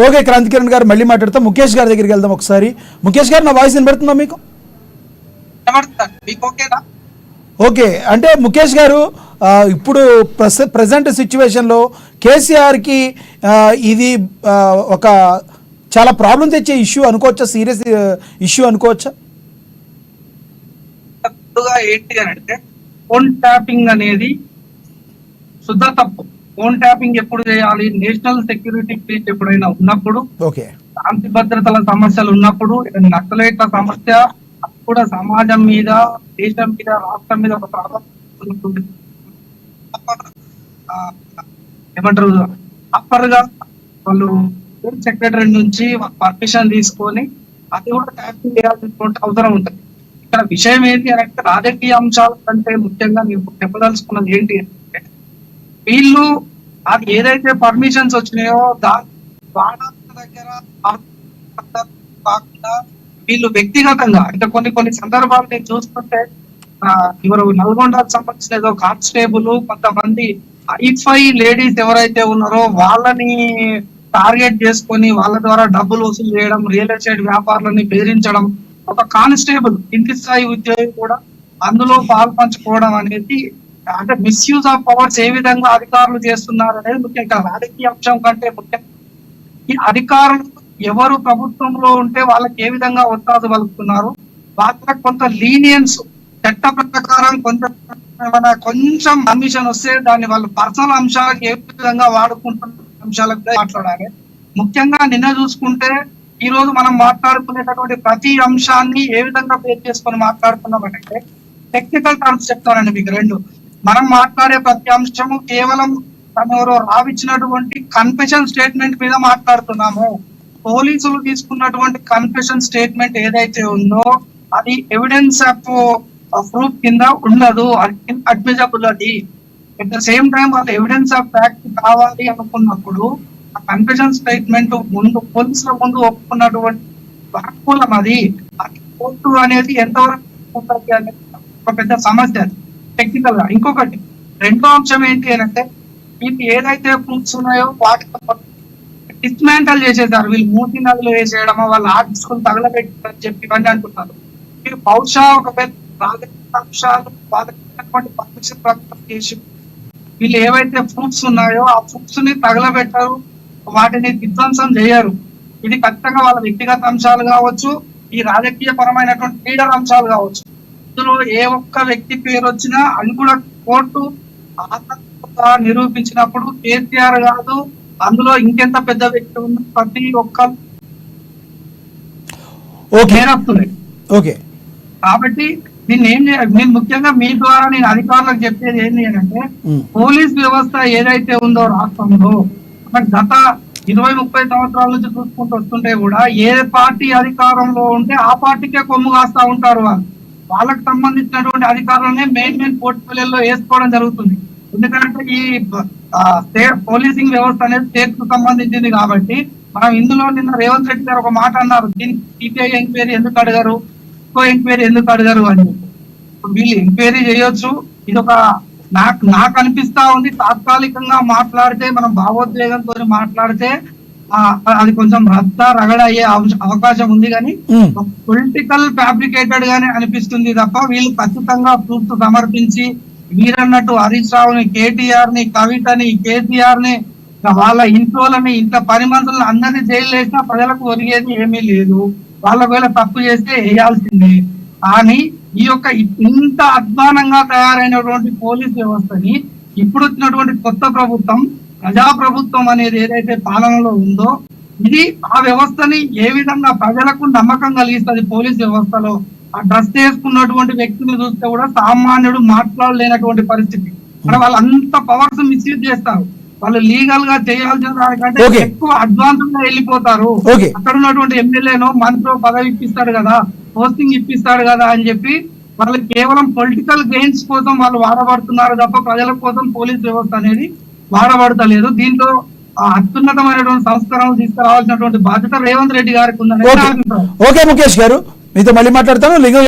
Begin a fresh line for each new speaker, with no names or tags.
Okay Kranthi Kiran గారు మళ్ళీ మాట్లాడతాం. ముఖేష్ గారి దగ్గరికి వెళ్దాం ఒకసారి. ముఖేష్ గారు, నా వాయిస్ వినబడుతుందా మీకు? ఓకే, అంటే ముఖేష్ గారు, ఇప్పుడు ప్రజెంట్ సిచ్యువేషన్లో కేసీఆర్కి ఇది ఒక చాలా ప్రాబ్లం తెచ్చే ఇష్యూ అనుకోవచ్చా? సీరియస్ ఇష్యూ అనుకోవచ్చా?
ఏంటి అని అంటే, ఫోన్ ట్యాపింగ్ అనేది శుద్ధ తప్పు. ఫోన్ ట్యాపింగ్ ఎప్పుడు చేయాలి? నేషనల్ సెక్యూరిటీ బ్రీచ్ ఎప్పుడైనా ఉన్నప్పుడు, శాంతి భద్రతల సమస్యలు ఉన్నప్పుడు, నక్సలైట్ల సమస్య కూడా సమాజం మీద, దేశం మీద, రాష్ట్రం మీద ఒక ప్రభావం ఏమంటారు, అప్పర్ గా వాళ్ళు హోమ్ సెక్రటరీ నుంచి పర్మిషన్ తీసుకొని అది కూడా ట్యాపింగ్ చేయాల్సినటువంటి అవసరం ఉంటుంది. ఇక్కడ విషయం ఏంటి అని అంటే, రాజకీయ అంశాల కంటే ముఖ్యంగా నేను చెప్పదలుచుకున్నది ఏంటి అంటే, వీళ్ళు అది ఏదైతే పర్మిషన్స్ వచ్చినాయో దాని దగ్గర కాకుండా వీళ్ళు వ్యక్తిగతంగా అంటే కొన్ని సందర్భాలు నేను చూస్తుంటే, ఎవరు నల్గొండకు సంబంధించిన ఏదో కానిస్టేబుల్ కొంతమంది ఐఫై లేడీస్ ఎవరైతే ఉన్నారో వాళ్ళని టార్గెట్ చేసుకొని వాళ్ళ ద్వారా డబ్బులు వసూలు చేయడం, రియల్ ఎస్టేట్ వ్యాపారులని బెదిరించడం, ఒక కానిస్టేబుల్ కింది స్థాయి ఉద్యోగి కూడా అందులో పాల్పంచుకోవడం అనేది, అంటే మిస్యూజ్ ఆఫ్ పవర్స్ ఏ విధంగా అధికారులు చేస్తున్నారు అనేది ముఖ్యంగా రాజకీయ అంశం కంటే ముఖ్యం. ఈ అధికారులు ఎవరు ప్రభుత్వంలో ఉంటే వాళ్ళకి ఏ విధంగా ఒత్తాసు పలుకుతున్నారు, వాళ్ళకి కొంత లీనియన్స్ చట్ట ప్రకారం కొంచెం పర్మిషన్ వస్తే దాన్ని వాళ్ళు పర్సనల్ అంశాలకు ఏ విధంగా వాడుకుంటున్న అంశాలకు మాట్లాడాలి. ముఖ్యంగా నిన్న చూసుకుంటే ఈ రోజు మనం మాట్లాడుకునేటటువంటి ప్రతి అంశాన్ని ఏ విధంగా బేస్ చేసుకొని మాట్లాడుతున్నామంటే, టెక్నికల్ టర్మ్స్ చెప్తానండి మీకు రెండు. మనం మాట్లాడే ప్రతి అంశము కేవలం తనెవరో రావిచ్చినటువంటి కన్ఫెషన్ స్టేట్మెంట్ మీద మాట్లాడుతున్నాము. పోలీసులు తీసుకున్నటువంటి కన్ఫెషన్ స్టేట్మెంట్ ఏదైతే ఉందో అది ఎవిడెన్స్ ఆఫ్ ప్రూఫ్ కింద ఉండదు, అడ్మిజబుల్. అది అట్ ద సేమ్ టైం వాళ్ళు ఎవిడెన్స్ ఆఫ్ ఫ్యాక్ట్ కావాలి అనుకున్నప్పుడు ఆ కన్ఫెషన్ స్టేట్మెంట్ ముందు పోలీసుల ముందు ఒప్పుకున్నటువంటి వాక్మూలం అది కోర్టు అనేది ఎంతవరకు ఉంటుంది అనేది ఒక పెద్ద సమస్య టెక్నికల్ గా. ఇంకొకటి రెండో అంశం ఏంటి అని అంటే, వీళ్ళు ఏదైతే ప్రూఫ్స్ ఉన్నాయో వాటితో డిస్మాంటల్ చేసేసారు. వీళ్ళు మూర్తి నదులు వేసేయడమో, వాళ్ళ ఆఫీసులు తగలబెట్టారని చెప్పి ఇవన్నీ అంటున్నారు. మీరు బహుశా ఒక పెద్ద రాజకీయ అంశాలు వాళ్ళకి పర్మిషన్ ప్రకారం చేసి వీళ్ళు ఏవైతే ప్రూఫ్స్ ఉన్నాయో ఆ ప్రూఫ్స్ ని తగలబెట్టారు, వాటిని విధ్వంసం చేయరు. ఇది ఖచ్చితంగా వాళ్ళ వ్యక్తిగత అంశాలు కావచ్చు, ఈ రాజకీయ పరమైనటువంటి లీడర్ అంశాలు కావచ్చు. ఇందులో ఏ ఒక్క వ్యక్తి పేరు వచ్చినా అది కూడా కోర్టు నిరూపించినప్పుడు కేసీఆర్ కాదు, అందులో ఇంకెంత పెద్ద వ్యక్తి ఉన్న ప్రతి ఒక్క నేరస్తులే. కాబట్టి దీన్ని ఏం చేయాలి? నేను ముఖ్యంగా మీ ద్వారా నేను అధికారులకు చెప్పేది ఏంటి అంటే, పోలీస్ వ్యవస్థ ఏదైతే ఉందో రాష్ట్రంలో గత 20-30 సంవత్సరాల నుంచి చూసుకుంటూ వస్తుంటే కూడా ఏ పార్టీ అధికారంలో ఉంటే ఆ పార్టీకే కొమ్ము కాస్తా ఉంటారు. వాళ్ళకి సంబంధించినటువంటి అధికారులనే మెయిన్ పోర్ట్ఫోలియోలో వేసుకోవడం జరుగుతుంది. ఎందుకంటే ఈ స్టేట్ పోలీసింగ్ వ్యవస్థ అనేది స్టేట్ కు సంబంధించింది కాబట్టి, మనం ఇందులో నిన్న రేవంత్ రెడ్డి గారు ఒక మాట అన్నారు, దీనికి సిబిఐ ఎంక్వైరీ ఎందుకు అడగారు, ఎంక్వైరీ ఎందుకు అడగారు అని. వీళ్ళు ఎంక్వైరీ చేయొచ్చు. ఇది ఒక నాకు అనిపిస్తా ఉంది, తాత్కాలికంగా మాట్లాడితే, మనం భావోద్వేగంతో మాట్లాడితే అది కొంచెం రగడ అయ్యే అవకాశం ఉంది. కానీ పొలిటికల్ ఫ్యాబ్రికేటెడ్ గానే అనిపిస్తుంది తప్ప వీళ్ళు ఖచ్చితంగా ప్రూఫ్ సమర్పించి వీరన్నట్టు హరీష్ రావుని, కేటీఆర్ ని, కవితని, కేసీఆర్ ని, వాళ్ళ ఇంట్లోని ఇంట్లో పని మనుషులను అందరినీ జైలు వేసినా ప్రజలకు ఒరిగేది ఏమీ లేదు. వాళ్ళ వేళ తప్పు చేస్తే వేయాల్సిందే. కానీ ఈ యొక్క ఇంత అధ్వానంగా తయారైనటువంటి పోలీస్ వ్యవస్థని ఇప్పుడు వచ్చినటువంటి కొత్త ప్రభుత్వం, ప్రజాప్రభుత్వం అనేది ఏదైతే పాలనలో ఉందో, ఇది ఆ వ్యవస్థని ఏ విధంగా ప్రజలకు నమ్మకం కలిగిస్తుంది. పోలీస్ వ్యవస్థలో ఆ డ్రెస్ చేసుకున్నటువంటి వ్యక్తిని చూస్తే కూడా సామాన్యుడు మాట్లాడలేనటువంటి పరిస్థితి. అంటే వాళ్ళు అంత పవర్స్ మిస్యూజ్ చేస్తారు. వాళ్ళు లీగల్ గా చేయాల్సిన దానికంటే ఎక్కువ అడ్వాన్స్ గా వెళ్ళిపోతారు. అక్కడ ఉన్నటువంటి ఎమ్మెల్యేనో మంత్రో పదవి ఇప్పిస్తాడు కదా, పోస్టింగ్ ఇప్పిస్తాడు కదా అని చెప్పి వాళ్ళు కేవలం పొలిటికల్ గెయిన్స్ కోసం వాళ్ళు వాడబడుతున్నారు తప్ప ప్రజల కోసం పోలీస్ వ్యవస్థ అనేది వాడబడతలేదు. దీంట్లో అత్యున్నతమైనటువంటి సంస్కరణలు తీసుకురావాల్సినటువంటి బాధ్యత రేవంత్ రెడ్డి గారికి ఉందని.
ఓకే ముఖేష్ గారు, మీతో మళ్ళీ మాట్లాడతాను.